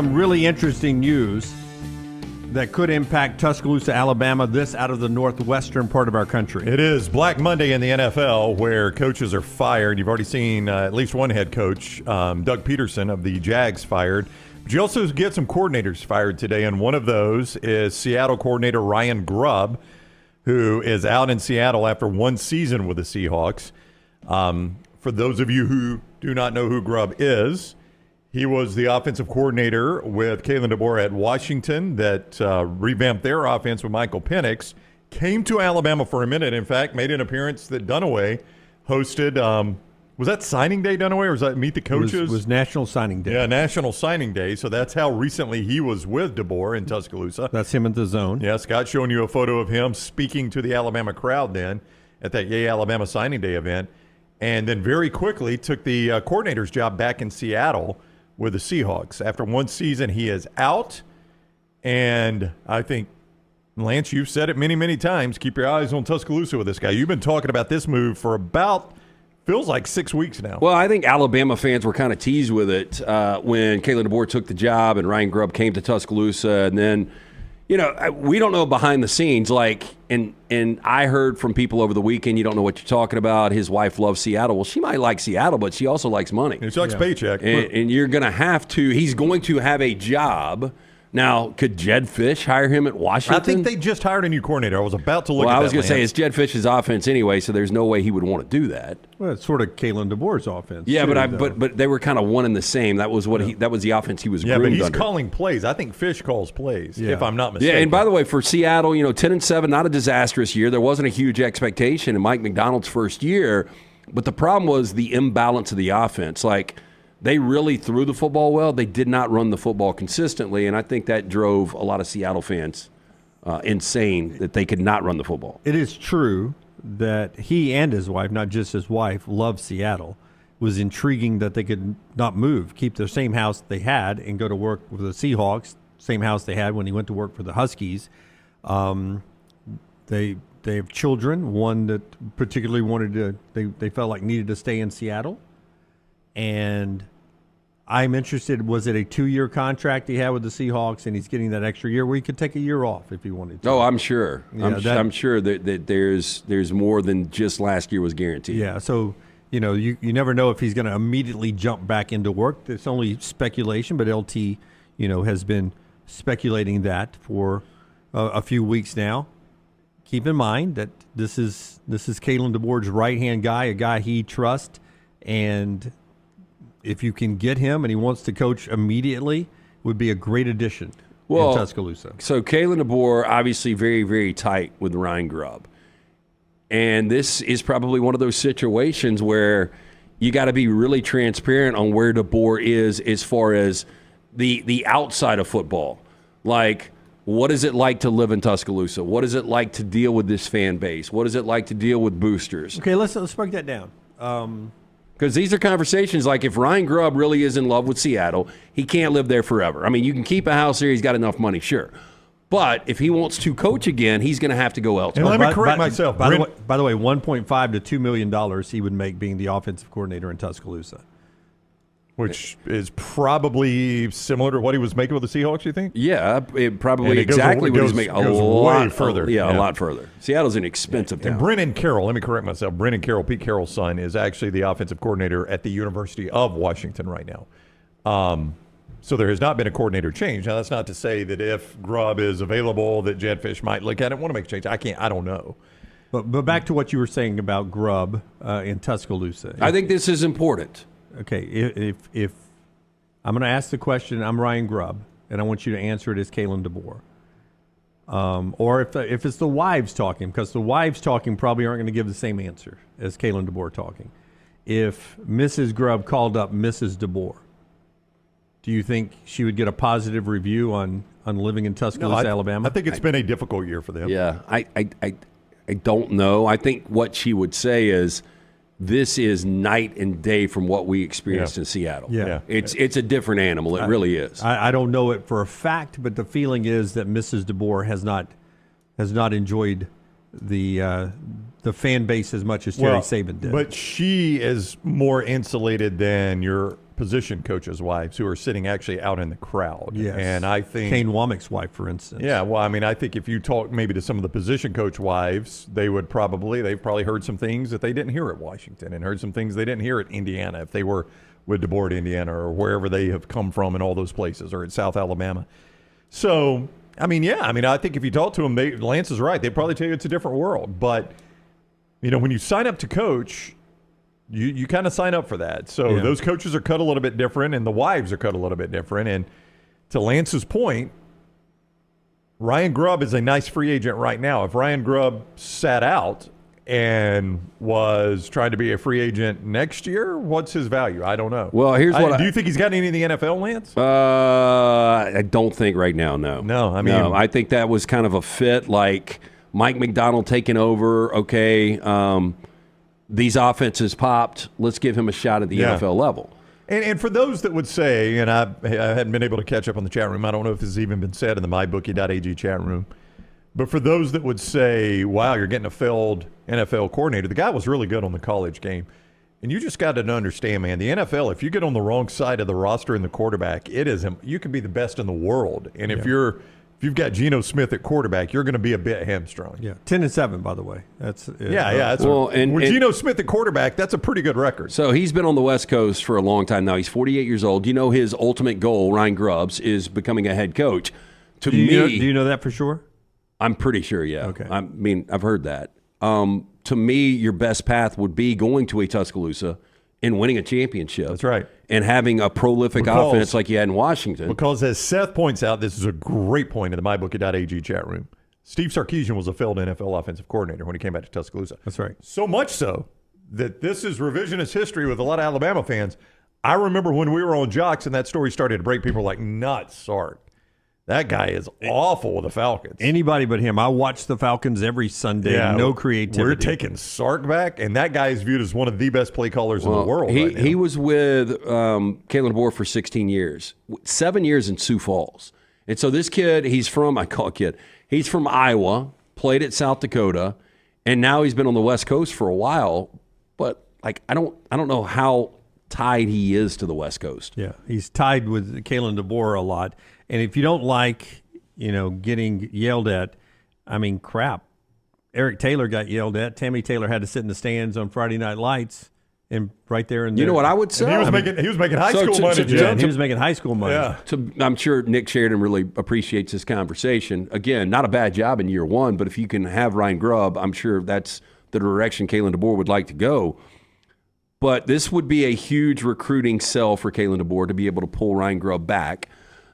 Some really interesting news that could impact Tuscaloosa, Alabama, this out of the northwestern part of our country. It is Black Monday in the NFL where coaches are fired. You've already seen at least one head coach, Doug Peterson of the Jags, fired. But you also get some coordinators fired today, and one of those is Seattle coordinator Ryan Grubb, who is out in Seattle after one season with the Seahawks. For those of you who do not know who Grubb is, he was the offensive coordinator with Kalen DeBoer at Washington that revamped their offense with Michael Penix. Came to Alabama for a minute, in fact, made an appearance that Dunaway hosted. Was that signing day, Dunaway, or was that Meet the Coaches? It was National Signing Day. Yeah, National Signing Day. So that's how recently he was with DeBoer in Tuscaloosa. That's him at the Zone. Yeah, Scott showing you a photo of him speaking to the Alabama crowd then at that Yay Alabama Signing Day event. And then very quickly took the coordinator's job back in Seattle with the Seahawks. After one season, he is out. And I think, Lance, you've said it many, many times, keep your eyes on Tuscaloosa with this guy. You've been talking about this move for about, feels like 6 weeks now. Well, I think Alabama fans were kind of teased with it when Kalen DeBoer took the job and Ryan Grubb came to Tuscaloosa. And then, you know, we don't know behind the scenes. And I heard from people over the weekend, you don't know what you're talking about. His wife loves Seattle. Well, she might like Seattle, but she also likes money. She likes paycheck. And you're going to have to, he's going to have a job. Now, could Jed Fish hire him at Washington? I think they just hired a new coordinator. I was about to look at that. Well, I was going to say, Lance. it's Jed Fish's offense anyway, so there's no way he would want to do that. Well, it's sort of Kalen DeBoer's offense. Yeah, too, but they were kind of one and the same. That was what that was the offense he was groomed but he's under. calling plays. I think Fish calls plays, if I'm not mistaken. Yeah, and by the way, for Seattle, 10-7, not a disastrous year. There wasn't a huge expectation in Mike McDonald's first year, but the problem was the imbalance of the offense. They really threw the football well. They did not run the football consistently, and I think that drove a lot of Seattle fans insane that they could not run the football. It is true that he and his wife, not just his wife, loved Seattle. It was intriguing that they could not move, keep the same house they had, and go to work with the Seahawks, same house they had when he went to work for the Huskies. They have children, one that particularly wanted to, they felt like needed to stay in Seattle. And I'm interested, was it a 2-year contract he had with the Seahawks, and he's getting that extra year where he could take a year off if he wanted to? Oh, I'm sure. Yeah, I'm sure that there's more than just last year was guaranteed. Yeah, so, you never know if he's going to immediately jump back into work. It's only speculation, but LT, has been speculating that for a few weeks now. Keep in mind that this is Kalen DeBoer's right-hand guy, a guy he trusts, and if you can get him and he wants to coach immediately, would be a great addition in Tuscaloosa. So Kalen DeBoer, obviously very, very tight with Ryan Grubb. And this is probably one of those situations where you got to be really transparent on where DeBoer is as far as the outside of football. What is it like to live in Tuscaloosa? What is it like to deal with this fan base? What is it like to deal with boosters? Okay, let's break that down. Because these are conversations like if Ryan Grubb really is in love with Seattle, he can't live there forever. I mean, you can keep a house there. He's got enough money, sure. But if he wants to coach again, he's going to have to go elsewhere. And let me correct myself. By the way, $1.5 to $2 million he would make being the offensive coordinator in Tuscaloosa. Which is probably similar to what he was making with the Seahawks, you think? Yeah, exactly what he's making. A lot way further. Yeah, a lot further. Seattle's an expensive town. And Brennan Carroll, let me correct myself. Brennan Carroll, Pete Carroll's son, is actually the offensive coordinator at the University of Washington right now. So there has not been a coordinator change. Now, that's not to say that if Grubb is available, that Jed Fish might look at it and want to make a change. I don't know. But back to what you were saying about Grubb in Tuscaloosa. I think this is important. Okay, if I'm going to ask the question, I'm Ryan Grubb, and I want you to answer it as Kalen DeBoer. Or if it's the wives talking, because the wives talking probably aren't going to give the same answer as Kalen DeBoer talking. If Mrs. Grubb called up Mrs. DeBoer, do you think she would get a positive review on living in Tuscaloosa, Alabama? I think it's been a difficult year for them. Yeah, I don't know. I think what she would say is, this is night and day from what we experienced in Seattle. Yeah. It's a different animal. It really is. I don't know it for a fact, but the feeling is that Mrs. DeBoer has not enjoyed the fan base as much as Terry Saban did. But she is more insulated than your position coaches' wives who are sitting actually out in the crowd. Yes. And I think Kane Womack's wife, for instance. Yeah, well, I mean, I think if you talk maybe to some of the position coach wives, they've probably heard some things that they didn't hear at Washington and heard some things they didn't hear at Indiana if they were with DeBoer at Indiana or wherever they have come from in all those places, or at South Alabama. So, I mean, I think if you talk to them, Lance is right. They'd probably tell you it's a different world. But, when you sign up to coach, you kind of sign up for that. So those coaches are cut a little bit different, and the wives are cut a little bit different. And to Lance's point, Ryan Grubb is a nice free agent right now. If Ryan Grubb sat out and was trying to be a free agent next year, what's his value? I don't know. Well, do you think he's got any in the NFL, Lance? I don't think right now, no. No, I think that was kind of a fit, like Mike McDonald taking over. Okay, these offenses popped. Let's give him a shot at the NFL level. And for those that would say, and I hadn't been able to catch up on the chat room, I don't know if this has even been said in the mybookie.ag chat room, but for those that would say, wow, you're getting a failed NFL coordinator, the guy was really good on the college game. And you just got to understand, man, the NFL, if you get on the wrong side of the roster and the quarterback, you can be the best in the world. And if you've got Geno Smith at quarterback, you're going to be a bit hamstrung. Yeah, 10-7, by the way. That's with Geno Smith at quarterback, that's a pretty good record. So he's been on the West Coast for a long time now. He's 48 years old. His ultimate goal, Ryan Grubbs, is becoming a head coach. Do you know that for sure? I'm pretty sure, yeah. Okay. I mean, I've heard that. To me, your best path would be going to a Tuscaloosa and winning a championship. That's right. And having a prolific offense like you had in Washington. Because as Seth points out, this is a great point in the mybookie.ag chat room. Steve Sarkisian was a failed NFL offensive coordinator when he came back to Tuscaloosa. That's right. So much so that this is revisionist history with a lot of Alabama fans. I remember when we were on Jocks and that story started to break, people were like, nuts, Sark. That guy is awful with the Falcons. Anybody but him. I watch the Falcons every Sunday. Yeah, no creativity. We're taking Sark back, and that guy is viewed as one of the best play callers in the world right now. He was with Kalen DeBoer for 16 years, 7 years in Sioux Falls. And so this kid, he's from Iowa, played at South Dakota, and now he's been on the West Coast for a while. But I don't know how tied he is to the West Coast. Yeah, he's tied with Kalen DeBoer a lot. And if you don't like, getting yelled at, I mean, crap. Eric Taylor got yelled at. Tammy Taylor had to sit in the stands on Friday Night Lights, and right there and there. You know what I would say? And he was making high school money. He was making high school money. Yeah. I'm sure Nick Sheridan really appreciates this conversation. Again, not a bad job in year one, but if you can have Ryan Grubb, I'm sure that's the direction Kalen DeBoer would like to go. But this would be a huge recruiting sell for Kalen DeBoer to be able to pull Ryan Grubb back.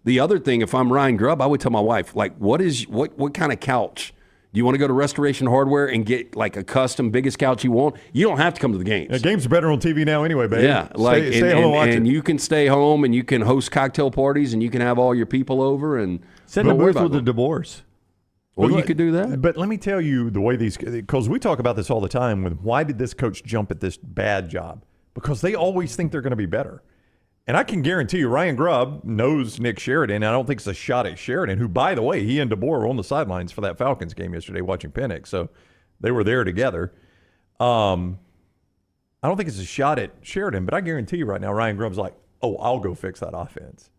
The other thing, if I'm Ryan Grubb, I would tell my wife, what kind of couch? Do you want to go to Restoration Hardware and get a custom biggest couch you want? You don't have to come to the games. The games are better on TV now anyway, baby. Yeah, stay home and watch it. You can stay home and you can host cocktail parties and you can have all your people over and send them with the DeBoers. Well, you could do that. But let me tell you the way because we talk about this all the time with why did this coach jump at this bad job? Because they always think they're going to be better. And I can guarantee you, Ryan Grubb knows Nick Sheridan. I don't think it's a shot at Sheridan, who, by the way, he and DeBoer were on the sidelines for that Falcons game yesterday watching Penix. So they were there together. I don't think it's a shot at Sheridan, but I guarantee you right now, Ryan Grubb's like, oh, I'll go fix that offense.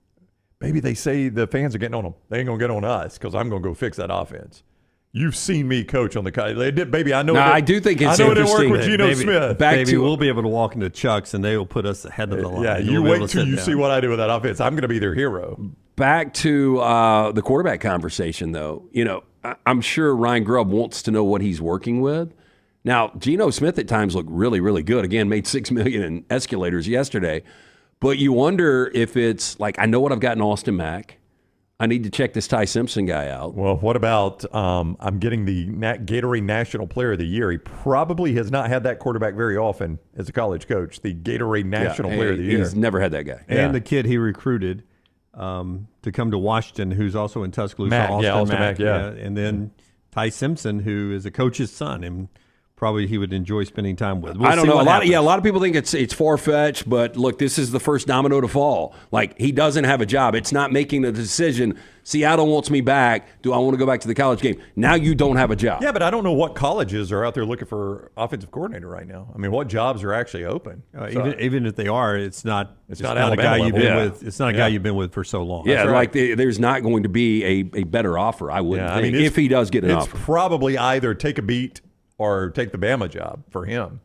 Maybe they say the fans are getting on them. They ain't going to get on us because I'm going to go fix that offense. You've seen me coach on the – baby, I know – I do think it's interesting. I know it interesting. didn't work with Geno Smith. We'll be able to walk into Chuck's and they will put us ahead of the line. Yeah, you wait till you see what I do with that offense. I'm going to be their hero. Back to the quarterback conversation, though. I'm sure Ryan Grubb wants to know what he's working with. Now, Geno Smith at times looked really, really good. Again, made $6 million in escalators yesterday. But you wonder if it's I know what I've got in Austin Mack. I need to check this Ty Simpson guy out. Well, what about I'm getting the Gatorade National Player of the Year. He probably has not had that quarterback very often as a college coach, the Gatorade National Player of the Year. He's never had that guy. And the kid he recruited to come to Washington, who's also in Tuscaloosa, Austin Mack. And then Ty Simpson, who is a coach's son and probably he would enjoy spending time with. We'll I don't see know. what happens. A lot of people think it's far fetched, but look, this is the first domino to fall. Like, he doesn't have a job. It's not making the decision. Seattle wants me back. Do I want to go back to the college game? Now you don't have a job. Yeah, but I don't know what colleges are out there looking for offensive coordinator right now. I mean, what jobs are actually open? Even if they are, it's not not a Alabama guy you've been level. with. It's not a guy you've been with for so long. Yeah, right. like there's not going to be a better offer. I wouldn't think, it's- if he does get an it's offer. probably either take a beat or take the Bama job for him.